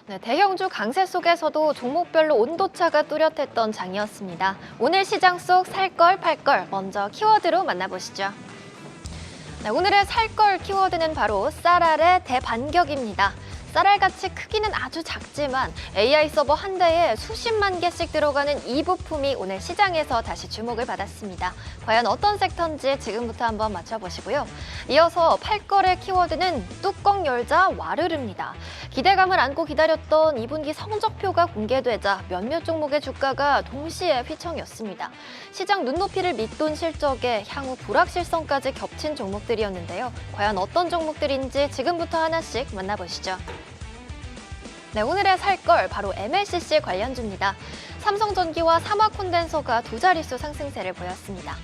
네, 대형주 강세 속에서도 종목별로 온도차가 뚜렷했던 장이었습니다. 오늘 시장 속 살걸 팔걸 먼저 키워드로 만나보시죠. 네, 오늘의 살걸 키워드는 바로 쌀알의 대반격입니다. 쌀알같이 크기는 아주 작지만 AI 서버 한 대에 수십만 개씩 들어가는 이 부품이 오늘 시장에서 다시 주목을 받았습니다. 과연 어떤 섹터인지 지금부터 한번 맞춰보시고요. 이어서 팔걸의 키워드는 뚜껑 열자 와르르입니다. 기대감을 안고 기다렸던 2분기 성적표가 공개되자 몇몇 종목의 주가가 동시에 휘청였습니다. 시장 눈높이를 밑돈 실적에 향후 불확실성까지 겹친 종목들이었는데요. 과연 어떤 종목들인지 지금부터 하나씩 만나보시죠. 네, 오늘의 살걸 바로 MLCC 관련주입니다. 삼성전기와 삼화콘덴서가 두 자릿수 상승세를 보였습니다.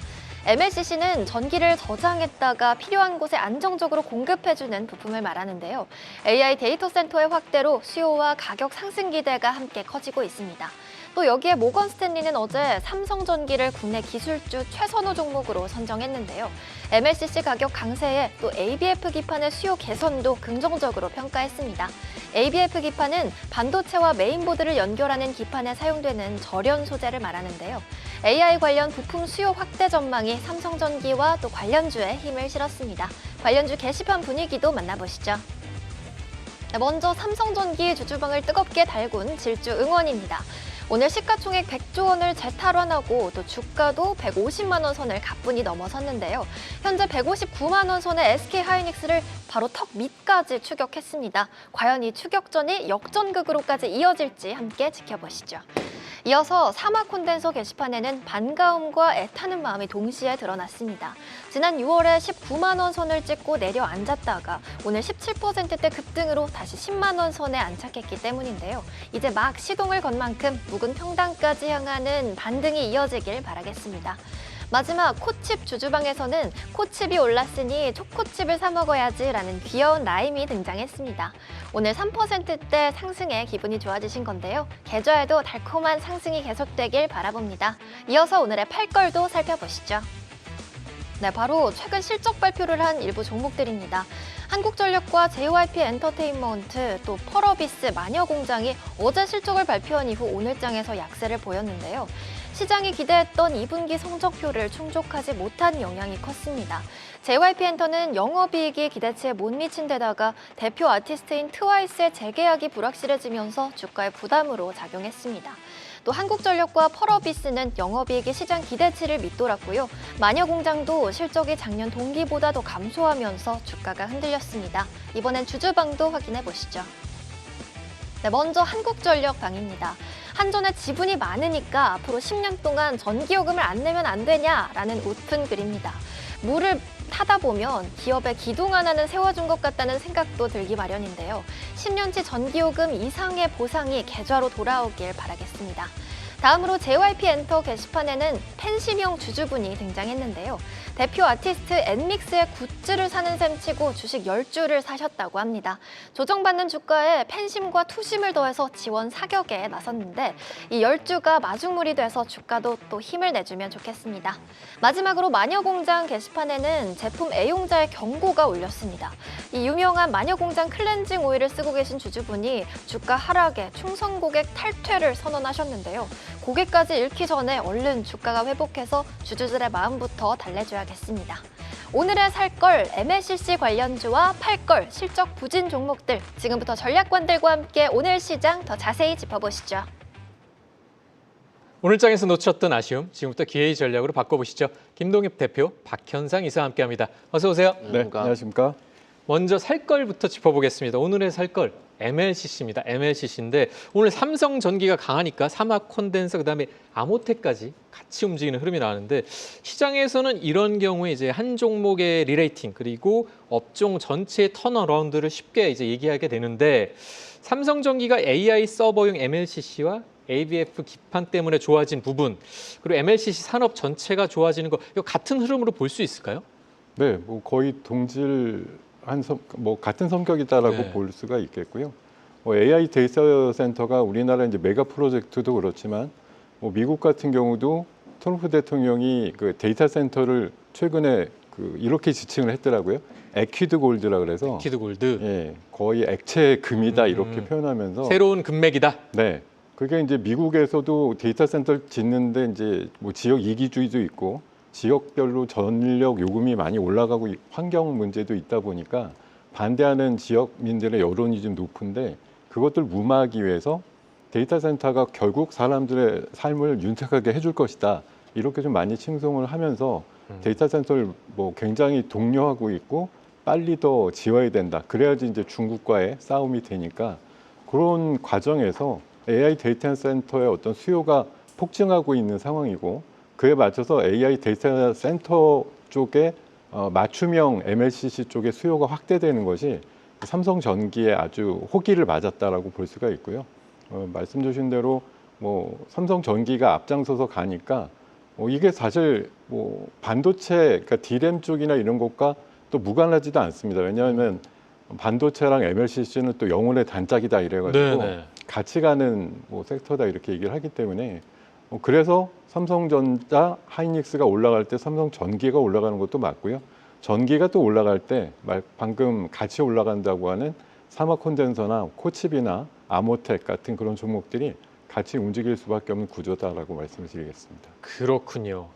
MLCC는 전기를 저장했다가 필요한 곳에 안정적으로 공급해주는 부품을 말하는데요. AI 데이터 센터의 확대로 수요와 가격 상승 기대가 함께 커지고 있습니다. 또 여기에 모건 스탠리는 어제 삼성전기를 국내 기술주 최선호 종목으로 선정했는데요. MLCC 가격 강세에 또 ABF 기판의 수요 개선도 긍정적으로 평가했습니다. ABF 기판은 반도체와 메인보드를 연결하는 기판에 사용되는 절연 소재를 말하는데요. AI 관련 부품 수요 확대 전망이 삼성전기와 또 관련주에 힘을 실었습니다. 관련주 게시판 분위기도 만나보시죠. 먼저 삼성전기 주주방을 뜨겁게 달군 질주 응원입니다. 오늘 시가총액 100조 원을 재탈환하고 또 주가도 150만 원 선을 가뿐히 넘어섰는데요. 현재 159만 원 선의 SK하이닉스를 바로 턱 밑까지 추격했습니다. 과연 이 추격전이 역전극으로까지 이어질지 함께 지켜보시죠. 이어서 삼화콘덴서 게시판에는 반가움과 애타는 마음이 동시에 드러났습니다. 지난 6월에 19만 원 선을 찍고 내려앉았다가 오늘 17%대 급등으로 다시 10만 원 선에 안착했기 때문인데요. 이제 막 시동을 건 만큼 묵은 평단까지 향하는 반등이 이어지길 바라겠습니다. 마지막 코칩 주주방에서는 코칩이 올랐으니 초코칩을 사 먹어야지라는 귀여운 라임이 등장했습니다. 오늘 3%대 상승에 기분이 좋아지신 건데요. 계좌에도 달콤한 상승이 계속되길 바라봅니다. 이어서 오늘의 팔걸도 살펴보시죠. 네, 바로 최근 실적 발표를 한 일부 종목들입니다. 한국전력과 JYP 엔터테인먼트, 또 펄어비스, 마녀공장이 어제 실적을 발표한 이후 오늘장에서 약세를 보였는데요. 시장이 기대했던 2분기 성적표를 충족하지 못한 영향이 컸습니다. JYP 엔터는 영업이익이 기대치에 못 미친 데다가 대표 아티스트인 트와이스의 재계약이 불확실해지면서 주가의 부담으로 작용했습니다. 또 한국전력과 펄어비스는 영업이익이 시장 기대치를 밑돌았고요. 마녀공장도 실적이 작년 동기보다 더 감소하면서 주가가 흔들렸습니다. 이번엔 주주방도 확인해 보시죠. 네, 먼저 한국전력 방입니다. 한전에 지분이 많으니까 앞으로 10년 동안 전기요금을 안 내면 안 되냐라는 웃픈 글입니다. 물을 타다 보면 기업에 기둥 하나는 세워준 것 같다는 생각도 들기 마련인데요. 10년치 전기요금 이상의 보상이 계좌로 돌아오길 바라겠습니다. 다음으로 JYP 엔터 게시판에는 팬심형 주주분이 등장했는데요. 대표 아티스트 엔믹스의 굿즈를 사는 셈치고 주식 10주를 사셨다고 합니다. 조정받는 주가에 팬심과 투심을 더해서 지원 사격에 나섰는데 이 10주가 마중물이 돼서 주가도 또 힘을 내주면 좋겠습니다. 마지막으로 마녀공장 게시판에는 제품 애용자의 경고가 올렸습니다. 이 유명한 마녀공장 클렌징 오일을 쓰고 계신 주주분이 주가 하락에 충성 고객 탈퇴를 선언하셨는데요. 고객까지 잃기 전에 얼른 주가가 회복해서 주주들의 마음부터 달래줘야겠습니다. 오늘의 살걸, MLCC 관련주와 팔걸, 실적 부진 종목들, 지금부터 전략관들과 함께 오늘 시장 더 자세히 짚어보시죠. 오늘 장에서 놓쳤던 아쉬움, 지금부터 기회의 전략으로 바꿔보시죠. 김동엽 대표, 박현상 이사와 함께합니다. 어서 오세요. 네, 안녕하십니까. 먼저 살걸부터 짚어보겠습니다. 오늘의 살걸, MLCC입니다. MLCC인데 오늘 삼성전기가 강하니까 삼화콘덴서 그다음에 아모텍까지 같이 움직이는 흐름이 나왔는데 시장에서는 이런 경우에 이제 한 종목의 리레이팅 그리고 업종 전체의 턴어라운드를 쉽게 이제 얘기하게 되는데 삼성전기가 AI 서버용 MLCC와 ABF 기판 때문에 좋아진 부분 그리고 MLCC 산업 전체가 좋아지는 거 이거 같은 흐름으로 볼 수 있을까요? 네, 뭐 거의 같은 성격이다라고 네. 볼 수가 있겠고요. AI 데이터 센터가 우리나라 이제 메가 프로젝트도 그렇지만 미국 같은 경우도 트럼프 대통령이 그 데이터 센터를 최근에 이렇게 지칭을 했더라고요. 에퀴드 골드라 그래서 키드 골드. 예, 거의 액체 금이다 이렇게 표현하면서 새로운 금맥이다. 네. 그게 이제 미국에서도 데이터 센터를 짓는데 이제 뭐 지역 이기주의도 있고 지역별로 전력 요금이 많이 올라가고 환경 문제도 있다 보니까 반대하는 지역민들의 여론이 좀 높은데 그것들 무마하기 위해서 데이터 센터가 결국 사람들의 삶을 윤택하게 해줄 것이다. 이렇게 좀 많이 칭송을 하면서 데이터 센터를 뭐 굉장히 독려하고 있고 빨리 더 지어야 된다. 그래야지 이제 중국과의 싸움이 되니까 그런 과정에서 AI 데이터 센터의 어떤 수요가 폭증하고 있는 상황이고 그에 맞춰서 AI 데이터 센터 쪽에 맞춤형 MLCC 쪽의 수요가 확대되는 것이 삼성전기에 아주 호기를 맞았다라고 볼 수가 있고요. 말씀 주신 대로 뭐 삼성전기가 앞장서서 가니까 이게 사실 뭐 반도체, 그러니까 D램 쪽이나 이런 것과 또 무관하지도 않습니다. 왜냐하면 반도체랑 MLCC는 또 영혼의 단짝이다 이래가지고 네네. 같이 가는 뭐 섹터다 이렇게 얘기를 하기 때문에 그래서 삼성전자, 하이닉스가 올라갈 때 삼성전기가 올라가는 것도 맞고요. 전기가 또 올라갈 때 방금 같이 올라간다고 하는 사막 콘덴서나 코칩이나 아모텍 같은 그런 종목들이 같이 움직일 수밖에 없는 구조다라고 말씀을 드리겠습니다. 그렇군요.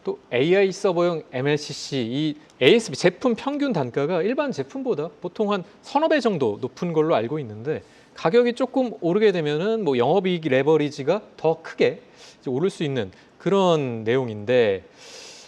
또 AI 서버용 MLCC 이 ASP 제품 평균 단가가 일반 제품보다 보통 한 서너 배 정도 높은 걸로 알고 있는데 가격이 조금 오르게 되면은 뭐 영업이익 레버리지가 더 크게 이제 오를 수 있는 그런 내용인데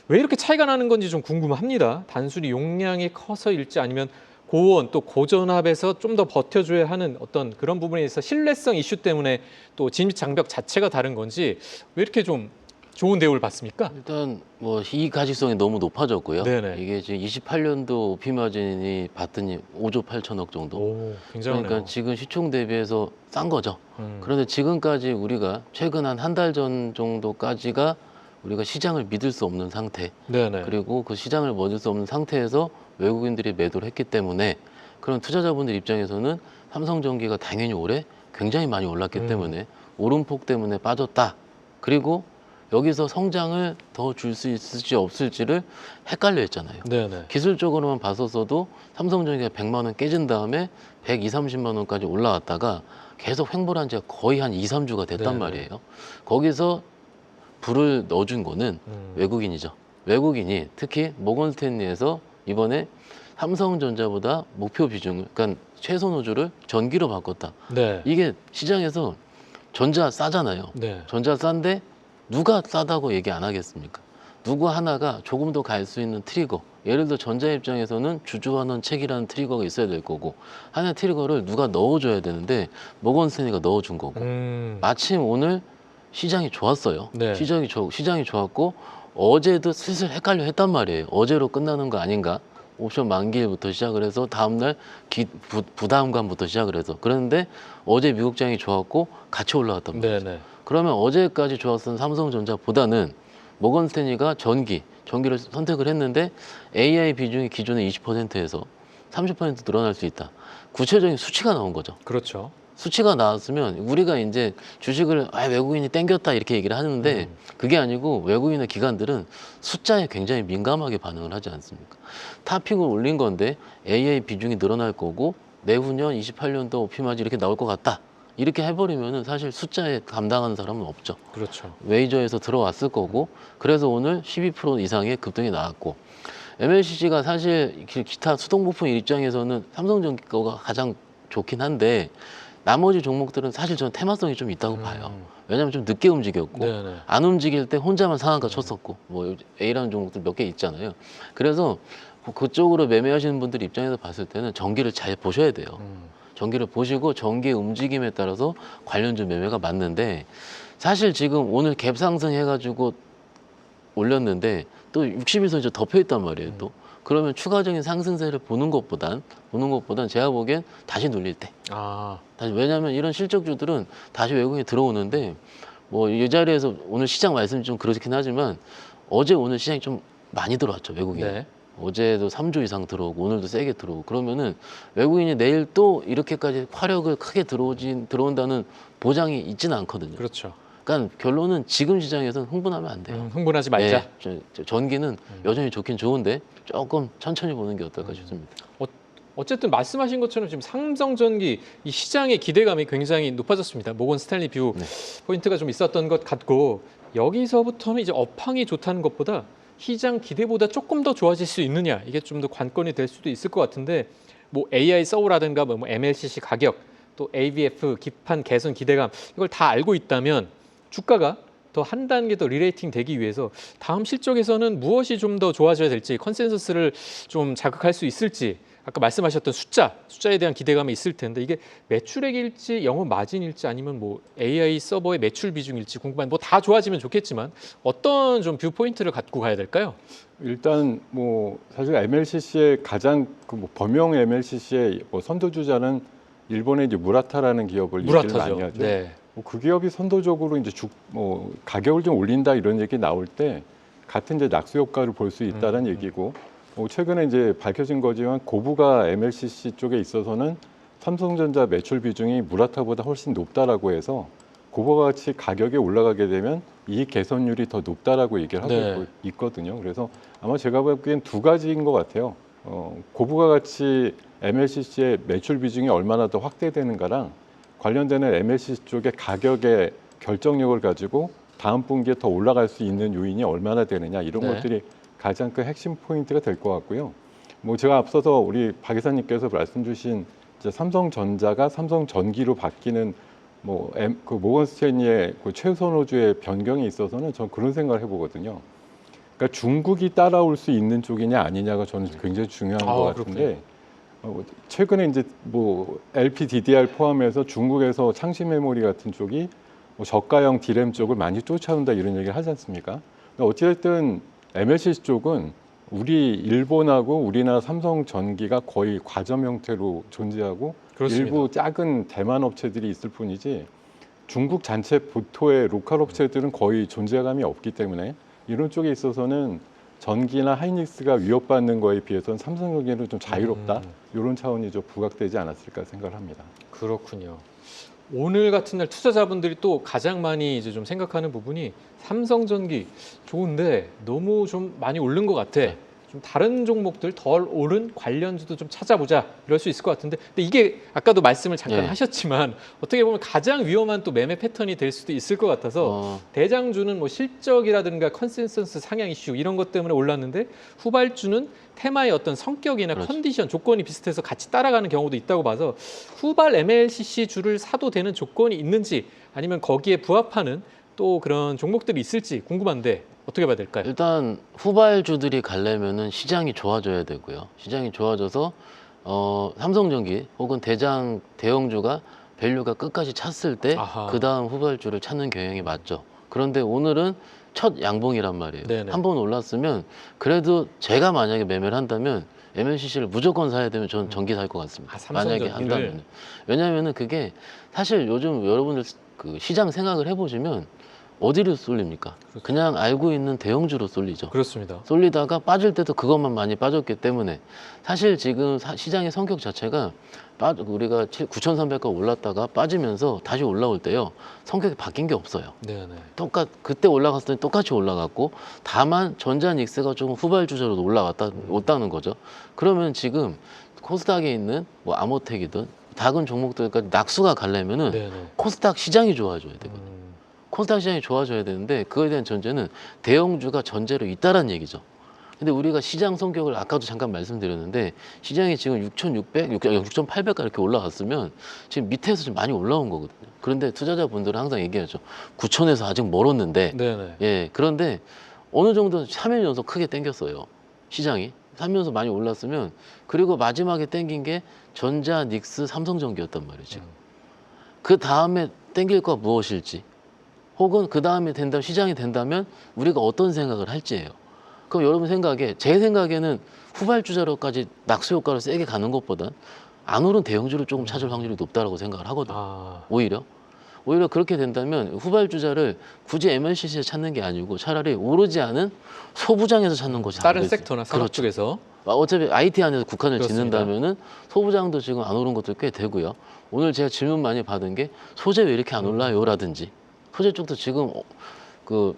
왜 이렇게 차이가 나는 건지 좀 궁금합니다. 단순히 용량이 커서일지 아니면 고온 또 고전압에서 좀 더 버텨줘야 하는 어떤 그런 부분에 있어서 신뢰성 이슈 때문에 또 진입 장벽 자체가 다른 건지 왜 이렇게 좀 좋은 대우를 받습니까? 일단 뭐 이익 가시성이 너무 높아졌고요. 네네. 이게 지금 28년도 오피 마진이 봤더니 5조 8천억 정도. 오, 굉장하네요. 그러니까 지금 시총 대비해서 싼 거죠. 음. 그런데 지금까지 우리가 최근 한 달 전 정도까지가 우리가 시장을 믿을 수 없는 상태. 네네. 그리고 그 시장을 믿을 수 없는 상태에서 외국인들이 매도를 했기 때문에 그런 투자자분들 입장에서는 삼성전기가 당연히 올해 굉장히 많이 올랐기 때문에 오름폭 때문에 빠졌다. 그리고 여기서 성장을 더 줄 수 있을지 없을지를 헷갈려 했잖아요. 네네. 기술적으로만 봤었어도 삼성전기가 100만 원 깨진 다음에 120, 30만 원까지 올라왔다가 계속 횡보한 지가 거의 한 2, 3주가 됐단 네네. 말이에요. 거기서 불을 넣어준 거는 외국인이죠. 외국인이 특히 모건스탠리에서 이번에 삼성전자보다 목표 비중을, 그러니까 최소 노즐을 전기로 바꿨다. 네. 이게 시장에서 전자 싸잖아요. 네. 전자 싼데 누가 싸다고 얘기 안 하겠습니까? 누구 하나가 조금 더 갈 수 있는 트리거. 예를 들어 전자 입장에서는 주주환원 책이라는 트리거가 있어야 될 거고 하나의 트리거를 누가 넣어줘야 되는데 모건스탠리가 넣어준 거고 마침 오늘 시장이 좋았어요. 네. 시장이 좋았고 어제도 슬슬 헷갈려 했단 말이에요. 어제로 끝나는 거 아닌가? 옵션 만기일부터 시작을 해서 다음날 부담감부터 시작을 해서 그런데 어제 미국장이 좋았고 같이 올라갔단 말이에요. 네네. 그러면 어제까지 좋았던 삼성전자보다는 모건스탠리가 전기를 선택을 했는데 AI 비중이 기존의 20%에서 30% 늘어날 수 있다. 구체적인 수치가 나온 거죠. 그렇죠. 수치가 나왔으면 우리가 이제 주식을 외국인이 땡겼다 이렇게 얘기를 하는데 그게 아니고 외국인의 기관들은 숫자에 굉장히 민감하게 반응을 하지 않습니까? 탑픽을 올린 건데 AI 비중이 늘어날 거고 내후년 28년도 오피마지 이렇게 나올 것 같다. 이렇게 해버리면은 사실 숫자에 감당하는 사람은 없죠. 그렇죠. 웨이저에서 들어왔을 거고 그래서 오늘 12% 이상의 급등이 나왔고 MLCC가 사실 기타 수동부품 입장에서는 삼성전기 거가 가장 좋긴 한데 나머지 종목들은 사실 저는 테마성이 좀 있다고 봐요. 왜냐하면 좀 늦게 움직였고 네네. 안 움직일 때 혼자만 상한가 쳤었고 뭐 A라는 종목들 몇 개 있잖아요. 그래서 그쪽으로 매매하시는 분들 입장에서 봤을 때는 전기를 잘 보셔야 돼요. 전기를 보시고 전기의 움직임에 따라서 관련주 매매가 맞는데 사실 지금 오늘 갭 상승해가지고 올렸는데 또 60일선 이제 덮여 있단 말이에요. 또 그러면 추가적인 상승세를 보는 것보단 제가 보기엔 다시 눌릴 때. 아, 왜냐하면 이런 실적주들은 다시 외국인이 들어오는데 뭐 이 자리에서 오늘 시장 말씀이 좀 그렇긴 하지만 어제 오늘 시장이 좀 많이 들어왔죠 외국인이. 네. 어제도 3조 이상 들어오고 오늘도 세게 들어오고 그러면은 외국인이 내일 또 이렇게까지 화력을 크게 들어온다는 보장이 있지는 않거든요. 그렇죠. 그러니까 결론은 지금 시장에서는 흥분하면 안 돼요. 흥분하지 말자. 전기는 여전히 좋긴 좋은데 조금 천천히 보는 게 어떨까 싶습니다. 어쨌든 말씀하신 것처럼 지금 삼성전기 이 시장의 기대감이 굉장히 높아졌습니다. 모건 스탠리 뷰 네. 포인트가 좀 있었던 것 같고 여기서부터는 이제 업황이 좋다는 것보다 시장 기대보다 조금 더 좋아질 수 있느냐 이게 좀 더 관건이 될 수도 있을 것 같은데 뭐 AI 서브라든가 뭐 MLCC 가격 또 ABF 기판 개선 기대감 이걸 다 알고 있다면 주가가 더 한 단계 더 리레이팅 되기 위해서 다음 실적에서는 무엇이 좀 더 좋아져야 될지 컨센서스를 좀 자극할 수 있을지 아까 말씀하셨던 숫자에 대한 기대감이 있을 텐데 이게 매출액일지 영업 마진일지 아니면 뭐 AI 서버의 매출 비중일지 궁금한 뭐 다 좋아지면 좋겠지만 어떤 좀 뷰 포인트를 갖고 가야 될까요? 일단 뭐 사실 MLCC의 가장 뭐 범용 MLCC의 뭐 선도주자는 일본의 이제 무라타라는 기업을 얘기를 무라타죠. 많이 하죠. 네. 그 기업이 선도적으로 이제 뭐 가격을 좀 올린다 이런 얘기 나올 때 같은 이제 낙수 효과를 볼 수 있다는 얘기고 최근에 이제 밝혀진 거지만 고부가 MLCC 쪽에 있어서는 삼성전자 매출 비중이 무라타보다 훨씬 높다라고 해서 고부가 가치 가격이 올라가게 되면 이익 개선율이 더 높다라고 얘기를 하고 네. 있거든요. 그래서 아마 제가 보기엔 두 가지인 것 같아요. 고부가 가치 MLCC의 매출 비중이 얼마나 더 확대되는가랑 관련되는 MLCC 쪽의 가격의 결정력을 가지고 다음 분기에 더 올라갈 수 있는 요인이 얼마나 되느냐 이런 네. 것들이 가장 큰 핵심 포인트가 될 것 같고요. 뭐 제가 앞서서 우리 박 이사님께서 말씀 주신 이제 삼성전자가 삼성전기로 바뀌는 그 모건 스탠리의 그 최선호주의 변경에 있어서는 저는 그런 생각을 해보거든요. 그러니까 중국이 따라올 수 있는 쪽이냐 아니냐가 저는 굉장히 중요한 것 같은데 최근에 이제 뭐 LPDDR 포함해서 중국에서 창시 메모리 같은 쪽이 뭐 저가형 D램 쪽을 많이 쫓아온다 이런 얘기를 하지 않습니까? 어찌됐든 MLCC 쪽은 우리 일본하고 우리나라 삼성전기가 거의 과점 형태로 존재하고 그렇습니다. 일부 작은 대만 업체들이 있을 뿐이지 중국 잔체 보토의 로컬 업체들은 거의 존재감이 없기 때문에 이런 쪽에 있어서는 전기나 하이닉스가 위협받는 거에 비해서는 삼성전기는 좀 자유롭다 이런 차원이 좀 부각되지 않았을까 생각을 합니다. 그렇군요. 오늘 같은 날 투자자분들이 또 가장 많이 이제 좀 생각하는 부분이 삼성전기 좋은데 너무 좀 많이 오른 것 같아. 좀 다른 종목들 덜 오른 관련주도 좀 찾아보자 이럴 수 있을 것 같은데 근데 이게 아까도 말씀을 잠깐 하셨지만 어떻게 보면 가장 위험한 또 매매 패턴이 될 수도 있을 것 같아서 대장주는 뭐 실적이라든가 컨센서스 상향 이슈 이런 것 때문에 올랐는데 후발주는 테마의 어떤 성격이나 컨디션 조건이 비슷해서 같이 따라가는 경우도 있다고 봐서 후발 MLCC 주를 사도 되는 조건이 있는지 아니면 거기에 부합하는 또 그런 종목들이 있을지 궁금한데 어떻게 봐야 될까요? 일단 후발주들이 가려면은 시장이 좋아져야 되고요. 시장이 좋아져서 삼성전기 혹은 대형주가 밸류가 끝까지 찼을 때 그 다음 후발주를 찾는 경향이 맞죠. 그런데 오늘은 첫 양봉이란 말이에요. 네네. 한 번 올랐으면 그래도 제가 만약에 매매를 한다면 MLCC를 무조건 사야 되면 저는 전기 살 것 같습니다. 만약에 한다면. 왜냐하면은 그게 사실 요즘 여러분들 그 시장 생각을 해보시면 어디로 쏠립니까? 그냥 알고 있는 대형주로 쏠리죠. 그렇습니다. 쏠리다가 빠질 때도 그것만 많이 빠졌기 때문에 사실 지금 시장의 성격 자체가 우리가 9,300가 올랐다가 빠지면서 다시 올라올 때요. 성격이 바뀐 게 없어요. 네네. 그때 올라갔을 때 똑같이 올라갔고 다만 전자닉스가 좀 후발주자로 올라왔다는 거죠. 그러면 지금 코스닥에 있는 뭐 아모텍이든 작은 종목들까지 낙수가 가려면은 코스닥 시장이 좋아져야 되거든요. 코스닥 시장이 좋아져야 되는데 그거에 대한 전제는 대형주가 전제로 있다라는 얘기죠. 근데 우리가 시장 성격을 아까도 잠깐 말씀드렸는데 시장이 지금 6,600, 6,800가 이렇게 올라갔으면 지금 밑에서 좀 많이 올라온 거거든요. 그런데 투자자분들은 항상 얘기하죠. 9,000에서 아직 멀었는데 예, 그런데 어느 정도 3일 연속 크게 땡겼어요. 시장이. 3일 연속 많이 올랐으면 그리고 마지막에 땡긴 게 전자, 닉스, 삼성전기였단 말이에요. 지금. 그 다음에 땡길 거 무엇일지 혹은 그 다음에 된다면 시장이 된다면 우리가 어떤 생각을 할지예요. 그럼 여러분 제 생각에는 후발주자로까지 낙수 효과를 세게 가는 것보단 안 오른 대형주를 조금 찾을 확률이 높다라고 생각을 하거든요. 오히려 그렇게 된다면 후발주자를 굳이 MLCC에 찾는 게 아니고 차라리 오르지 않은 소부장에서 찾는 것이 다른 아무래도 섹터나 산업 쪽에서 어차피 IT 안에서 국한을 그렇습니다. 짓는다면은 소부장도 지금 안 오른 것도 꽤 되고요. 오늘 제가 질문 많이 받은 게 소재 왜 이렇게 안 올라요? 라든지 소재 쪽도 지금 그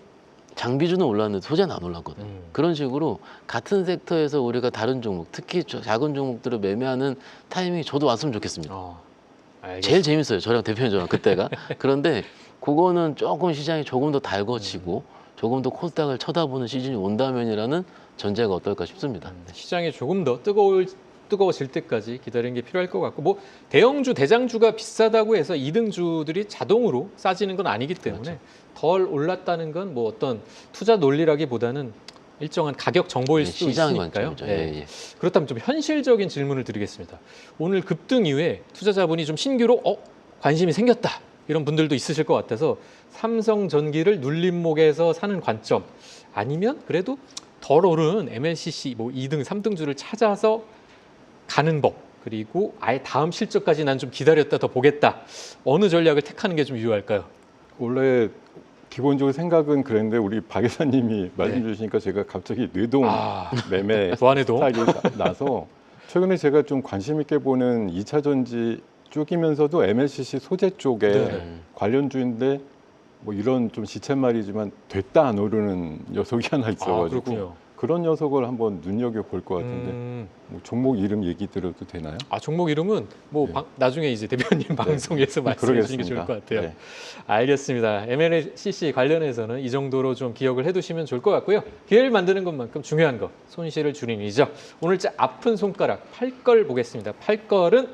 장비주는 올랐는데 소재는 안 올랐거든요. 그런 식으로 같은 섹터에서 우리가 다른 종목, 특히 작은 종목들을 매매하는 타이밍이 저도 왔으면 좋겠습니다. 알겠습니다. 제일 재밌어요. 저랑 대표님처럼 그때가. 그런데 그거는 조금 시장이 조금 더 달궈지고 조금 더 코스닥을 쳐다보는 시즌이 온다면이라는 전제가 어떨까 싶습니다. 시장이 조금 더 뜨거워질 때까지 기다리는 게 필요할 것 같고, 뭐 대형주, 대장주가 비싸다고 해서 2등주들이 자동으로 싸지는 건 아니기 때문에 덜 올랐다는 건 뭐 어떤 투자 논리라기보다는 일정한 가격 정보일 수도 시장 있으니까요. 관점이죠. 네. 예. 그렇다면 좀 현실적인 질문을 드리겠습니다. 오늘 급등 이후에 투자자분이 좀 신규로 관심이 생겼다 이런 분들도 있으실 것 같아서 삼성전기를 눌림목에서 사는 관점, 아니면 그래도 덜 오른 MLCC 뭐 2등, 3등주를 찾아서 가는 법, 그리고 아예 다음 실적까지 난 좀 기다렸다 더 보겠다, 어느 전략을 택하는 게 좀 유효할까요? 원래 기본적으로 생각은 그랬는데 우리 박 회장님이 말씀 주시니까 제가 갑자기 뇌동 매매 도안해도 스타일이 나서 최근에 제가 좀 관심 있게 보는 2차 전지 쪽이면서도 MLCC 소재 쪽에 네. 관련주인데 뭐 이런 좀 시쳇말이지만 됐다 안 오르는 녀석이 하나 있어가지고 그렇군요. 그런 녀석을 한번 눈여겨 볼 것 같은데 뭐 종목 이름 얘기 드려도 되나요? 종목 이름은 뭐 네. 나중에 이제 대표님 방송에서 말씀해 주시는 게 좋을 것 같아요. 네. 알겠습니다. MLCC 관련해서는 이 정도로 좀 기억을 해두시면 좋을 것 같고요. 기회를 만드는 것만큼 중요한 거, 손실을 줄이는 일이죠. 오늘 아픈 손가락 팔걸 보겠습니다. 팔걸은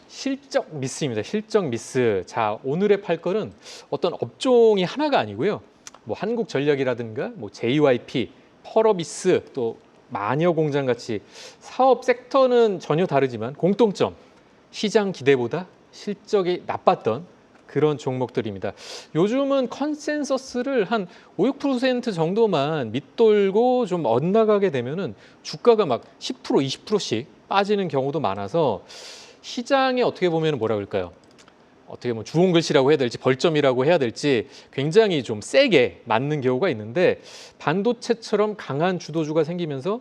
실적 미스입니다. 실적 미스. 자, 오늘의 팔걸은 어떤 업종이 하나가 아니고요. 뭐 한국전력이라든가 뭐 JYP, 펄어비스, 또 마녀공장 같이 사업 섹터는 전혀 다르지만 공통점, 시장 기대보다 실적이 나빴던 그런 종목들입니다. 요즘은 컨센서스를 한 5, 6% 정도만 밑돌고 좀 엇나가게 되면은 주가가 막 10%, 20%씩 빠지는 경우도 많아서 시장에 어떻게 보면 뭐라 그럴까요? 어떻게 보면 주홍 글씨라고 해야 될지 벌점이라고 해야 될지 굉장히 좀 세게 맞는 경우가 있는데, 반도체처럼 강한 주도주가 생기면서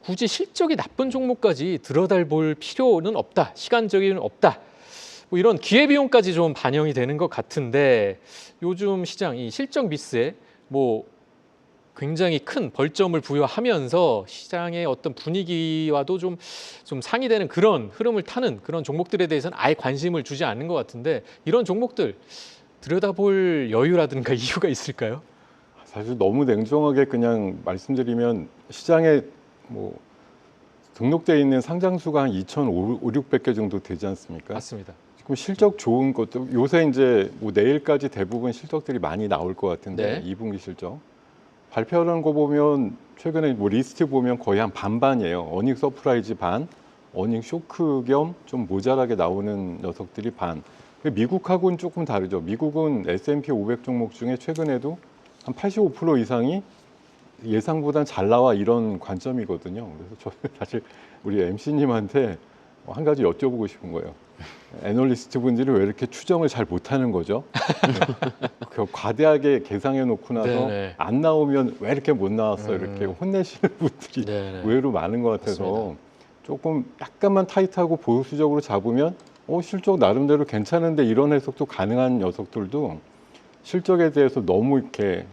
굳이 실적이 나쁜 종목까지 들여다볼 필요는 없다, 시간적인 없다, 뭐 이런 기회비용까지 좀 반영이 되는 것 같은데, 요즘 시장 이 실적 미스에 뭐 굉장히 큰 벌점을 부여하면서 시장의 어떤 분위기와도 좀 상이되는 그런 흐름을 타는 그런 종목들에 대해서는 아예 관심을 주지 않는 것 같은데, 이런 종목들 들여다볼 여유라든가 이유가 있을까요? 사실 너무 냉정하게 그냥 말씀드리면 시장에 뭐 등록되어 있는 상장수가 한 2,500개 정도 되지 않습니까? 맞습니다. 지금 실적 좋은 것도 요새 이제 뭐 내일까지 대부분 실적들이 많이 나올 것 같은데 네. 2분기 실적 발표하는 거 보면 최근에 뭐 리스트 보면 거의 한 반반이에요. 어닝 서프라이즈 반, 어닝 쇼크 겸 좀 모자라게 나오는 녀석들이 반. 미국하고는 조금 다르죠. 미국은 S&P 500 종목 중에 최근에도 한 85% 이상이 예상보단 잘 나와, 이런 관점이거든요. 그래서 저는 사실 우리 MC님한테 한 가지 여쭤보고 싶은 거예요. 애널리스트 분들이 왜 이렇게 추정을 잘 못하는 거죠? 과대하게 계상해 놓고 나서 네네. 안 나오면 왜 이렇게 못 나왔어, 이렇게 혼내시는 분들이 네네. 의외로 많은 것 같아서 맞습니다. 조금 약간만 타이트하고 보수적으로 잡으면 실적 나름대로 괜찮은데, 이런 해석도 가능한 녀석들도 실적에 대해서 너무 이렇게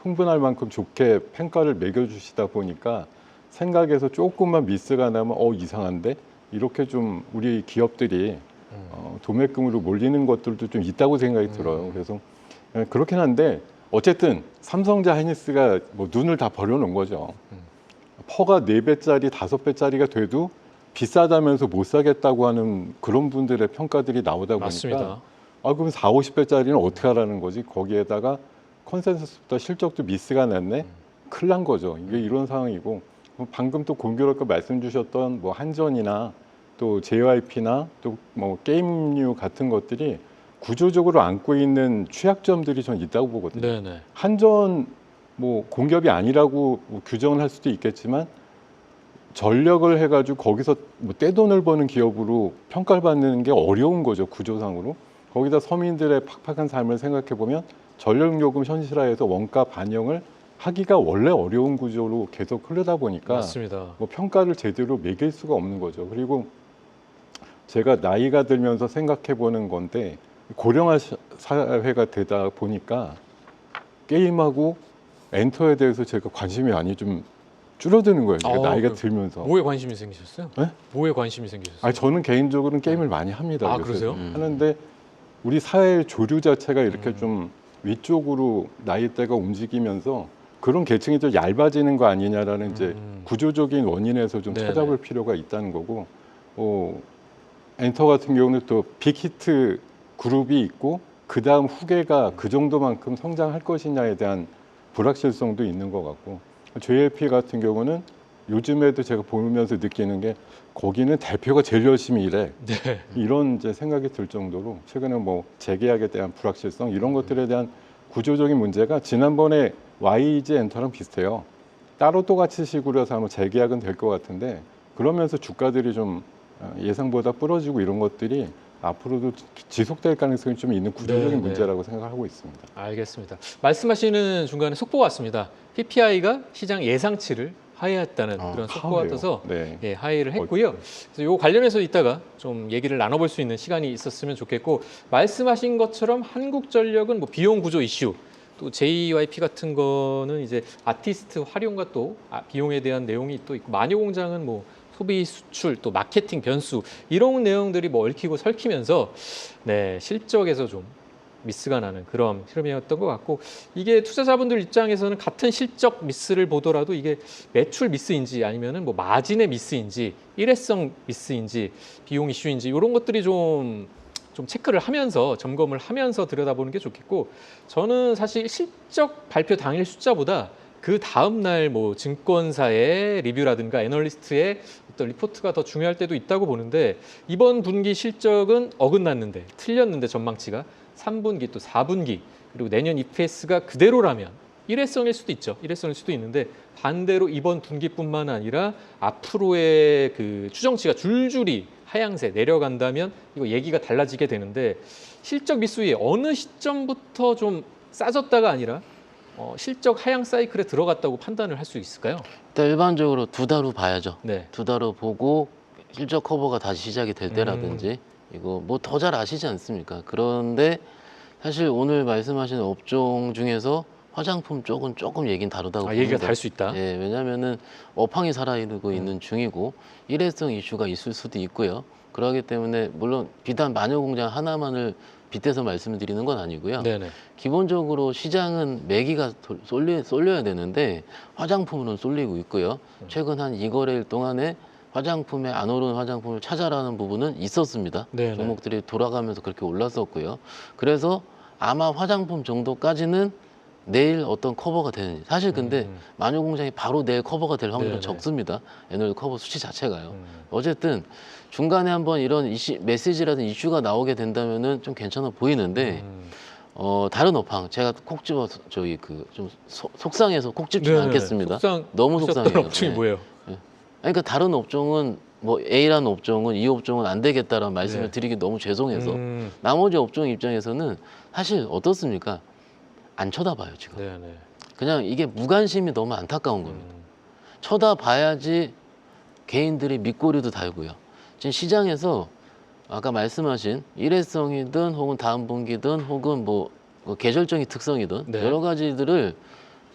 흥분할 만큼 좋게 평가를 매겨주시다 보니까 생각에서 조금만 미스가 나면 이상한데, 이렇게 좀 우리 기업들이 도매금으로 몰리는 것들도 좀 있다고 생각이 들어요. 그래서 그렇긴 한데 어쨌든 삼성자 하이닉스가 뭐 눈을 다 버려놓은 거죠. 퍼가 4배짜리, 5배짜리가 돼도 비싸다면서 못 사겠다고 하는 그런 분들의 평가들이 나오다 보니까 맞습니다. 그럼 4, 50배짜리는 어떻게 하라는 거지? 거기에다가 컨센서스보다 실적도 미스가 났네? 큰일 난 거죠. 이게 이런 상황이고, 방금 또 공교롭게 말씀 주셨던 뭐 한전이나 또 JYP나 또 뭐 게임류 같은 것들이 구조적으로 안고 있는 취약점들이 전 있다고 보거든요. 네네. 한전 뭐 공기업이 아니라고 뭐 규정을 할 수도 있겠지만 전력을 해가지고 거기서 뭐 떼돈을 버는 기업으로 평가를 받는 게 어려운 거죠, 구조상으로. 거기다 서민들의 팍팍한 삶을 생각해 보면 전력요금 현실화해서 원가 반영을 하기가 원래 어려운 구조로 계속 흐르다 보니까 맞습니다. 뭐 평가를 제대로 매길 수가 없는 거죠. 그리고 제가 나이가 들면서 생각해 보는 건데, 고령화 사회가 되다 보니까 게임하고 엔터에 대해서 제가 관심이 많이 좀 줄어드는 거예요. 제가 나이가 들면서. 뭐에 관심이 생기셨어요? 네? 뭐에 관심이 생기셨어요? 아니, 저는 개인적으로는 게임을 많이 합니다. 아, 요새. 그러세요? 하는데 우리 사회의 조류 자체가 이렇게 좀 위쪽으로 나이대가 움직이면서 그런 계층이 좀 얇아지는 거 아니냐라는 이제 구조적인 원인에서 좀 네네. 찾아볼 필요가 있다는 거고, 엔터 같은 경우는 또 빅히트 그룹이 있고 그 다음 후계가 그 정도만큼 성장할 것이냐에 대한 불확실성도 있는 것 같고, JLP 같은 경우는 요즘에도 제가 보면서 느끼는 게 거기는 대표가 제일 열심히 일해. 네. 이런 이제 생각이 들 정도로 최근에 뭐 재계약에 대한 불확실성 이런 것들에 대한 구조적인 문제가 지난번에 YG 엔터랑 비슷해요. 따로 똑같이 식으로 해서 아마 재계약은 될 것 같은데 그러면서 주가들이 좀 예상보다 부러지고 이런 것들이 앞으로도 지속될 가능성이 좀 있는 구조적인 네, 네. 문제라고 생각하고 있습니다. 알겠습니다. 말씀하시는 중간에 속보가 왔습니다. PPI가 시장 예상치를 하회했다는 그런 속보가 하회요? 떠서 네. 예, 하회를 했고요. 그래서 요 관련해서 이따가 좀 얘기를 나눠볼 수 있는 시간이 있었으면 좋겠고, 말씀하신 것처럼 한국전력은 뭐 비용 구조 이슈, 또 JYP 같은 거는 이제 아티스트 활용과 또 비용에 대한 내용이 또 있고, 마녀공장은 뭐 소비 수출 또 마케팅 변수 이런 내용들이 뭐 얽히고 설키면서 네, 실적에서 좀 미스가 나는 그런 흐름이었던 것 같고, 이게 투자자분들 입장에서는 같은 실적 미스를 보더라도 이게 매출 미스인지 아니면은 뭐 마진의 미스인지 일회성 미스인지 비용 이슈인지 이런 것들이 좀 체크를 하면서 점검을 하면서 들여다보는 게 좋겠고, 저는 사실 실적 발표 당일 숫자보다 그 다음 날 뭐 증권사의 리뷰라든가 애널리스트의 어떤 리포트가 더 중요할 때도 있다고 보는데, 이번 분기 실적은 어긋났는데 틀렸는데 전망치가 3분기 또 4분기 그리고 내년 EPS가 그대로라면 일회성일 수도 있죠. 일회성일 수도 있는데, 반대로 이번 분기뿐만 아니라 앞으로의 그 추정치가 줄줄이 하향세 내려간다면 이거 얘기가 달라지게 되는데, 실적 미수위 어느 시점부터 좀 싸졌다가 아니라 실적 하향 사이클에 들어갔다고 판단을 할 수 있을까요? 일단 일반적으로 2달 후 봐야죠. 네. 2달 후 보고 실적 커버가 다시 시작이 될 때라든지 이거 뭐 더 잘 아시지 않습니까? 그런데 사실 오늘 말씀하신 업종 중에서 화장품 쪽은 조금 얘기는 다르다고 봅니다. 얘기가 다를 수 있다. 예, 왜냐하면은 업황이 살아있고 있는 중이고 일회성 이슈가 있을 수도 있고요. 그렇기 때문에 물론 비단 마녀공장 하나만을 빗대서 말씀을 드리는 건 아니고요. 네네. 기본적으로 시장은 매기가 쏠려야 되는데 화장품으로는 쏠리고 있고요. 최근 한 2거래일 동안에 화장품에 안 오르는 화장품을 찾아라는 부분은 있었습니다. 네네. 종목들이 돌아가면서 그렇게 올랐었고요. 그래서 아마 화장품 정도까지는 내일 어떤 커버가 되는지, 사실 근데 마녀공장이 바로 내일 커버가 될 확률은 네네. 적습니다. 애널 커버 수치 자체가요. 어쨌든 중간에 한번 이런 메시지라든 이슈가 나오게 된다면은 좀 괜찮아 보이는데 다른 업황 제가 콕 집어서 저희 그 좀 속상해서 콕 집지는 않겠습니다. 너무 속상해요. 업종이 네. 뭐예요? 그러니까 다른 업종은 뭐 A라는 업종은 이 업종은 안 되겠다라는 말씀을 네. 드리기 너무 죄송해서 나머지 업종 입장에서는 사실 어떻습니까? 안 쳐다봐요 지금. 네네. 그냥 이게 무관심이 너무 안타까운 겁니다. 쳐다봐야지 개인들이 밑꼬리도 달고요. 지금 시장에서 아까 말씀하신 일회성이든 혹은 다음 분기든 혹은 뭐 계절적인 특성이든 네. 여러 가지들을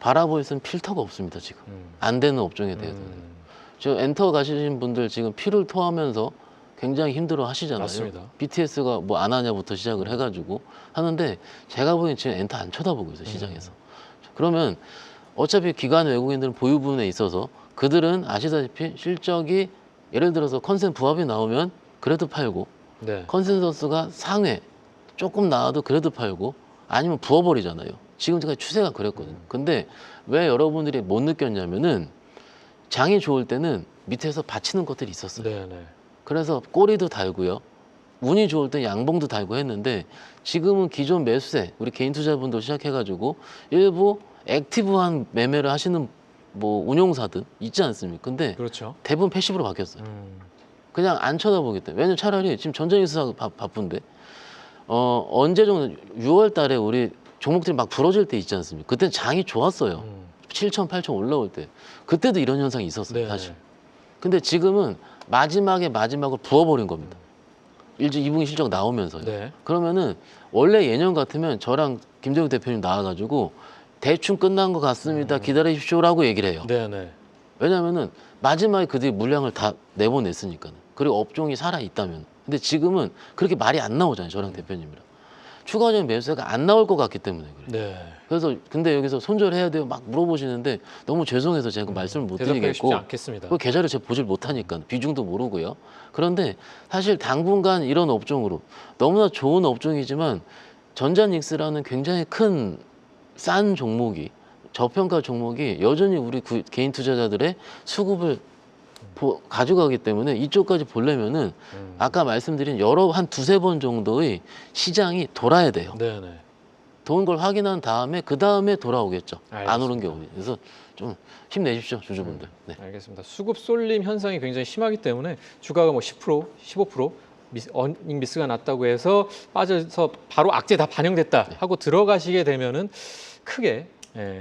바라볼 수 있는 필터가 없습니다 지금. 안 되는 업종에 대해서는. 저 엔터 가시는 분들 지금 피를 토하면서 굉장히 힘들어 하시잖아요. 맞습니다. BTS가 뭐 안 하냐부터 시작을 해가지고 하는데 제가 보기엔 지금 엔터 안 쳐다보고 있어요 시장에서. 그러면 어차피 기관 외국인들은 보유 부분에 있어서 그들은 아시다시피 실적이 예를 들어서 컨센 부합이 나오면 그래도 팔고 네. 컨센서스가 상회 조금 나와도 그래도 팔고 아니면 부어버리잖아요. 지금까지 추세가 그랬거든요. 근데 왜 여러분들이 못 느꼈냐면은 장이 좋을 때는 밑에서 받치는 것들이 있었어요. 네네. 그래서 꼬리도 달고요. 운이 좋을 때 양봉도 달고 했는데 지금은 기존 매수세 우리 개인 투자분들 시작해가지고 일부 액티브한 매매를 하시는 뭐 운용사들 있지 않습니까? 근데 그렇죠. 대부분 패시브로 바뀌었어요. 그냥 안 쳐다보기 때문에. 왜냐면 차라리 지금 전쟁이 있어서 바쁜데 언제 정도 6월 달에 우리 종목들이 막 부러질 때 있지 않습니까? 그때 장이 좋았어요. 7천, 8천 올라올 때. 그때도 이런 현상이 있었어요, 네네. 사실. 근데 지금은 마지막으로 부어버린 겁니다. 2분기 실적 나오면서요. 네. 그러면은 원래 예년 같으면 저랑 김재욱 대표님 나와가지고 대충 끝난 것 같습니다. 기다리십시오라고 얘기를 해요. 네네. 왜냐면은 마지막에 그들이 물량을 다 내보냈으니까는. 그리고 업종이 살아 있다면. 근데 지금은 그렇게 말이 안 나오잖아요. 저랑 대표님이랑. 추가적인 매수세가 안 나올 것 같기 때문에 그래요. 네. 그래서 근데 여기서 손절해야 돼요 막 물어보시는데 너무 죄송해서 제가 말씀을 못 대답하기 쉽지 드리겠고 않겠습니다. 그 계좌를 제가 보질 못하니까 비중도 모르고요. 그런데 사실 당분간 이런 업종으로 너무나 좋은 업종이지만 전자닉스라는 굉장히 큰 싼 종목이 저평가 종목이 여전히 우리 개인 투자자들의 수급을 가져가기 때문에 이쪽까지 보려면은 아까 말씀드린 한 두세 번 정도의 시장이 돌아야 돼요. 네네. 도는 걸 확인한 다음에 그 다음에 돌아오겠죠. 안 오는 알겠습니다. 경우에. 그래서 좀 힘내십시오, 주주분들. 네. 알겠습니다. 수급 쏠림 현상이 굉장히 심하기 때문에 주가가 뭐 10%, 15% 어닝 미스가 났다고 해서 빠져서 바로 악재 다 반영됐다 하고 들어가시게 되면은 크게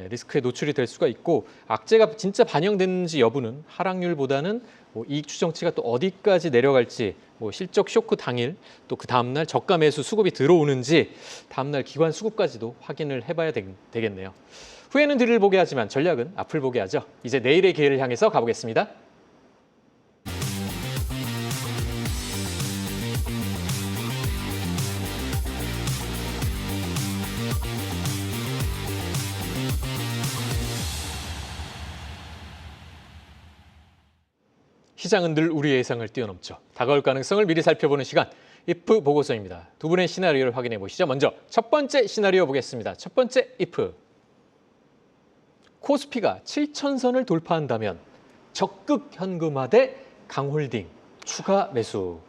리스크에 노출이 될 수가 있고 악재가 진짜 반영됐는지 여부는 하락률보다는 뭐 이익 추정치가 또 어디까지 내려갈지 뭐 실적 쇼크 당일 또 그 다음날 저가 매수 수급이 들어오는지 다음날 기관 수급까지도 확인을 해봐야 되겠네요. 후에는 뒤를 보게 하지만 전략은 앞을 보게 하죠. 이제 내일의 기회를 향해서 가보겠습니다. 시장은 늘 우리의 예상을 뛰어넘죠. 다가올 가능성을 미리 살펴보는 시간, IF 보고서입니다. 두 분의 시나리오를 확인해 보시죠. 먼저 첫 번째 시나리오 보겠습니다. 첫 번째 IF. 코스피가 7,000선을 돌파한다면 적극 현금화대 강홀딩 추가 매수.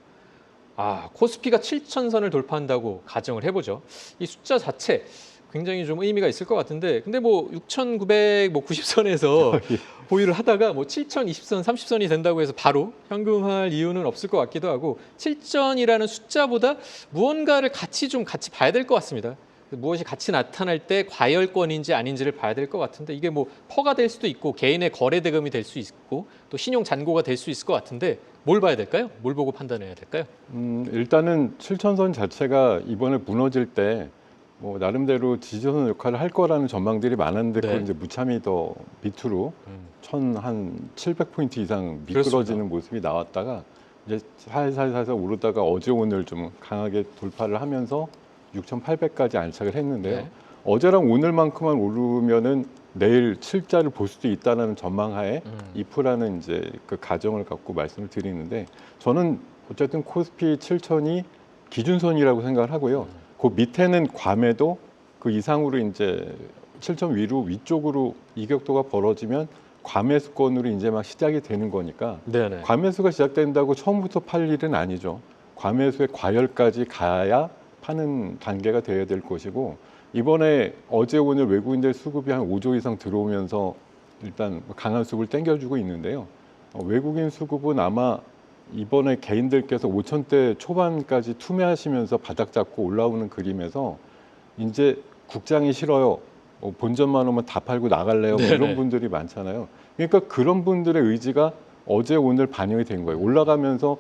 코스피가 7,000선을 돌파한다고 가정을 해보죠. 이 숫자 자체 굉장히 좀 의미가 있을 것 같은데, 근데 뭐 6,990선에서 보유를 하다가 뭐 7,020선, 30선이 된다고 해서 바로 현금화할 이유는 없을 것 같기도 하고 7,000이라는 숫자보다 무언가를 같이 봐야 될 것 같습니다. 무엇이 같이 나타날 때 과열권인지 아닌지를 봐야 될 것 같은데 이게 뭐 퍼가 될 수도 있고 개인의 거래 대금이 될 수 있고 또 신용 잔고가 될 수 있을 것 같은데 뭘 봐야 될까요? 뭘 보고 판단해야 될까요? 일단은 7,000선 자체가 이번에 무너질 때 뭐 나름대로 지지선 역할을 할 거라는 전망들이 많았는데 네. 그걸 이제 무참히 더 밑으로 1,700포인트 이상 미끄러지는 모습이 나왔다가 이제 살살 오르다가 어제 오늘 좀 강하게 돌파를 하면서 6,800까지 안착을 했는데요. 네. 어제랑 오늘만큼만 오르면은 내일 7자를 볼 수도 있다는 전망하에 IF라는 이제 그 가정을 갖고 말씀을 드리는데 저는 어쨌든 코스피 7,000이 기준선이라고 생각을 하고요. 그 밑에는 괌에도 그 이상으로 이제 7,000 위쪽으로 이격도가 벌어지면 괌매수권으로 이제 막 시작이 되는 거니까 네네. 괌매수가 시작된다고 처음부터 팔 일은 아니죠. 괌매수의 과열까지 가야 파는 단계가 돼야 될 것이고 이번에 어제 오늘 외국인들 수급이 한 5조 이상 들어오면서 일단 강한 수급을 땡겨주고 있는데요. 외국인 수급은 아마 이번에 개인들께서 5,000대 초반까지 투매하시면서 바닥 잡고 올라오는 그림에서 이제 국장이 싫어요. 본전만 오면 다 팔고 나갈래요. 뭐 이런 분들이 많잖아요. 그러니까 그런 분들의 의지가 어제 오늘 반영이 된 거예요. 올라가면서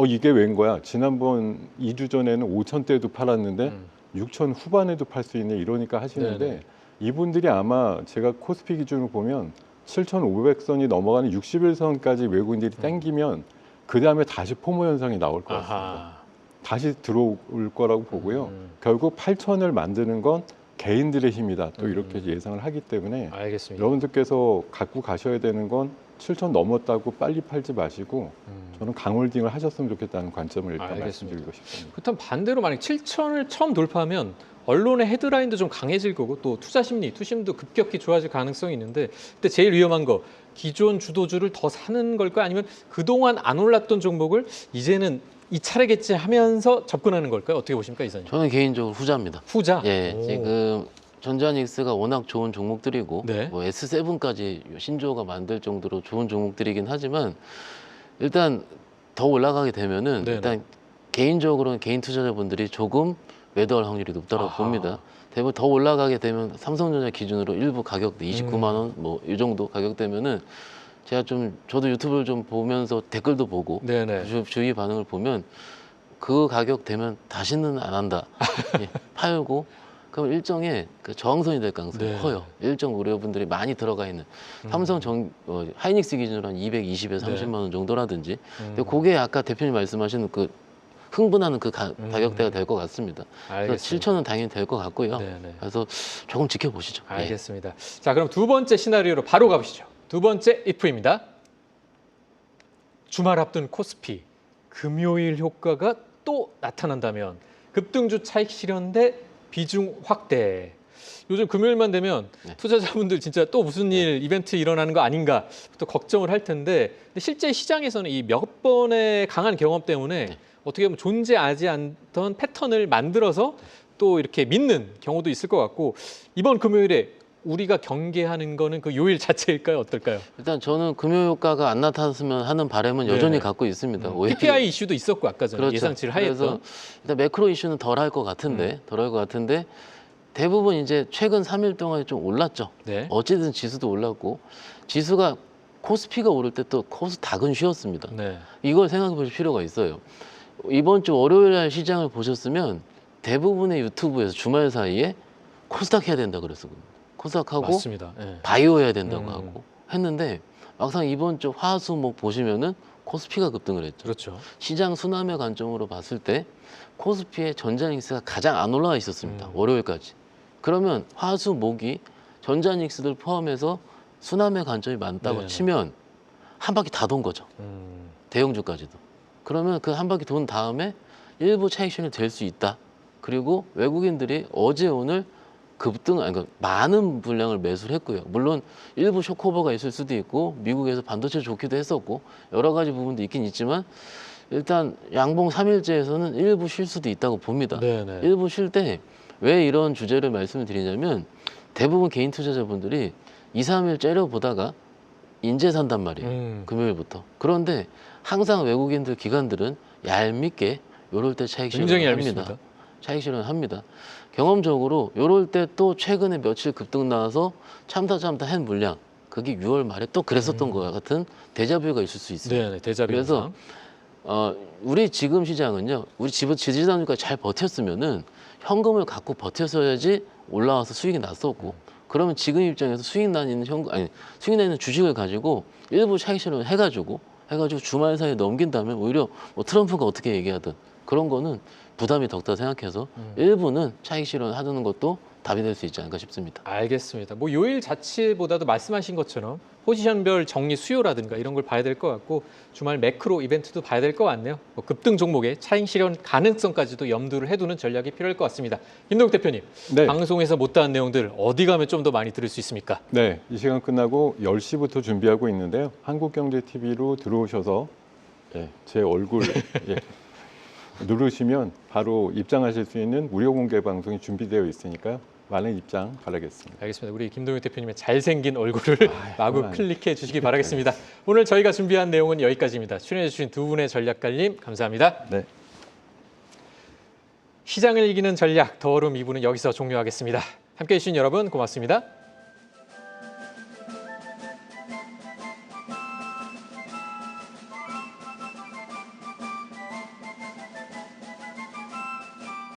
이게 웬 거야. 지난번 2주 전에는 5,000대도 팔았는데 6,000 후반에도 팔 수 있네 이러니까 하시는데 네네. 이분들이 아마 제가 코스피 기준으로 보면 7,500선이 넘어가는 61선까지 외국인들이 땡기면 그 다음에 다시 포모 현상이 나올 것 같습니다. 다시 들어올 거라고 보고요. 결국 8,000을 만드는 건 개인들의 힘이다. 또 이렇게 예상을 하기 때문에 알겠습니다. 여러분들께서 갖고 가셔야 되는 건 7,000 넘었다고 빨리 팔지 마시고 저는 강홀딩을 하셨으면 좋겠다는 관점을 일단 알겠습니다. 말씀드리고 싶습니다. 그렇다면 반대로 만약 7,000을 처음 돌파하면 언론의 헤드라인도 좀 강해질 거고 또 투자 심리, 투심도 급격히 좋아질 가능성이 있는데 그때 제일 위험한 거 기존 주도주를 더 사는 걸까 아니면 그동안 안 올랐던 종목을 이제는 이 차례겠지 하면서 접근하는 걸까요? 어떻게 보십니까, 이사님? 저는 개인적으로 후자입니다. 후자? 예, 오. 지금 전자닉스가 워낙 좋은 종목들이고 네. 뭐 S7까지 신조어가 만들 정도로 좋은 종목들이긴 하지만 일단 더 올라가게 되면은 네네. 일단 개인적으로는 개인 투자자분들이 조금 매도할 확률이 높다고 아하. 봅니다. 대부분 더 올라가게 되면 삼성전자 기준으로 일부 가격대 29만 원 뭐 이 정도 가격대면은 제가 좀 저도 유튜브를 좀 보면서 댓글도 보고 네네. 주위 반응을 보면 그 가격 되면 다시는 안 한다. 예, 팔고 그럼 일정의 그 저항선이 될 가능성이 네. 커요. 일정 의료분들이 많이 들어가 있는 삼성 하이닉스 기준으로 한 220에서 30만 원 정도라든지. 근데 그게 아까 대표님 말씀하시는 그 흥분하는 그 가격대가 될 것 같습니다. 그래서 알겠습니다. 7,000원 당연히 될 것 같고요. 네네. 그래서 조금 지켜보시죠. 예. 알겠습니다. 자, 그럼 두 번째 시나리오로 바로 가보시죠. 두 번째 if입니다. 주말 앞둔 코스피 금요일 효과가 또 나타난다면 급등주 차익 실현 대 비중 확대. 요즘 금요일만 되면 네. 투자자분들 진짜 또 무슨 일 이벤트 일어나는 거 아닌가부터 걱정을 할 텐데, 근데 실제 시장에서는 이 몇 번의 강한 경험 때문에 네. 어떻게 보면 존재하지 않던 패턴을 만들어서 또 이렇게 믿는 경우도 있을 것 같고, 이번 금요일에 우리가 경계하는 거는 그 요일 자체일까요? 어떨까요? 일단 저는 금요 효과가 안 나타났으면 하는 바람은 여전히 네네. 갖고 있습니다. 오히려 PPI 이슈도 있었고 아까 전에 그렇죠. 예상치를 그래서 하였던. 일단 매크로 이슈는 덜 할 것 같은데, 대부분 이제 최근 3일 동안에 좀 올랐죠. 네. 어쨌든 지수도 올랐고, 지수가 코스피가 오를 때 또 코스닥은 쉬었습니다. 네. 이걸 생각해 보실 필요가 있어요. 이번 주 월요일 날 시장을 보셨으면 대부분의 유튜브에서 주말 사이에 코스닥 해야 된다 그랬어요. 코스닥하고 맞습니다. 네. 바이오 해야 된다고 음. 하고 했는데 막상 이번 주 화수목 보시면은 코스피가 급등을 했죠. 그렇죠. 시장 순환의 관점으로 봤을 때 코스피의 전자닉스가 가장 안 올라와 있었습니다. 월요일까지. 그러면 화수목이 전자닉스들 포함해서 순환의 관점이 많다고 네네. 치면 한 바퀴 다 돈 거죠. 대형주까지도. 그러면 그 한 바퀴 돈 다음에 일부 차익 실현이 될 수 있다. 그리고 외국인들이 어제 오늘 급등, 아니 그러니까 많은 분량을 매수를 했고요. 물론 일부 쇼크오버가 있을 수도 있고 미국에서 반도체 좋기도 했었고 여러 가지 부분도 있긴 있지만 일단 양봉 3일째에서는 일부 쉴 수도 있다고 봅니다. 네네. 일부 쉴 때 왜 이런 주제를 말씀을 드리냐면 대부분 개인 투자자분들이 2, 3일 째려보다가 인제 산단 말이에요. 금요일부터. 그런데 항상 외국인들 기관들은 얄밉게 요럴 때 차익 굉장히 실현을 합니다. 얄밉습니다. 차익 실현을 합니다. 경험적으로 요럴 때 또 최근에 며칠 급등 나와서 참다 한 물량 그게 6월 말에 또 그랬었던 것 같은 데자뷰가 있을 수 있습니다. 네네. 대자비. 그래서 우리 지금 시장은요, 우리 지지난주까지 잘 버텼으면은 현금을 갖고 버텼어야지 올라와서 수익이 났었고, 그러면 지금 입장에서 수익 나 있는 수익 나 있는 주식을 가지고 일부 차익 실현을 해가지고 주말 사이에 넘긴다면 오히려 뭐 트럼프가 어떻게 얘기하든 그런 거는 부담이 덕다 생각해서 일부는 차익 실현을 하는 것도 답이 될 수 있지 않을까 싶습니다. 알겠습니다. 뭐 요일 자체보다도 말씀하신 것처럼 포지션별 정리 수요라든가 이런 걸 봐야 될 것 같고, 주말 매크로 이벤트도 봐야 될 것 같네요. 뭐 급등 종목의 차익 실현 가능성까지도 염두를 해두는 전략이 필요할 것 같습니다. 김동욱 대표님, 네. 방송에서 못다한 내용들 어디 가면 좀 더 많이 들을 수 있습니까? 네, 이 시간 끝나고 10시부터 준비하고 있는데요. 한국경제TV로 들어오셔서 제 얼굴 누르시면 바로 입장하실 수 있는 무료 공개 방송이 준비되어 있으니까요. 많은 입장 바라겠습니다. 알겠습니다. 우리 김동욱 대표님의 잘생긴 얼굴을 마구 그만. 클릭해 주시기 바라겠습니다. 오늘 저희가 준비한 내용은 여기까지입니다. 출연해 주신 두 분의 전략가님 감사합니다. 네. 시장을 이기는 전략 더오름 2부는 여기서 종료하겠습니다. 함께해 주신 여러분 고맙습니다.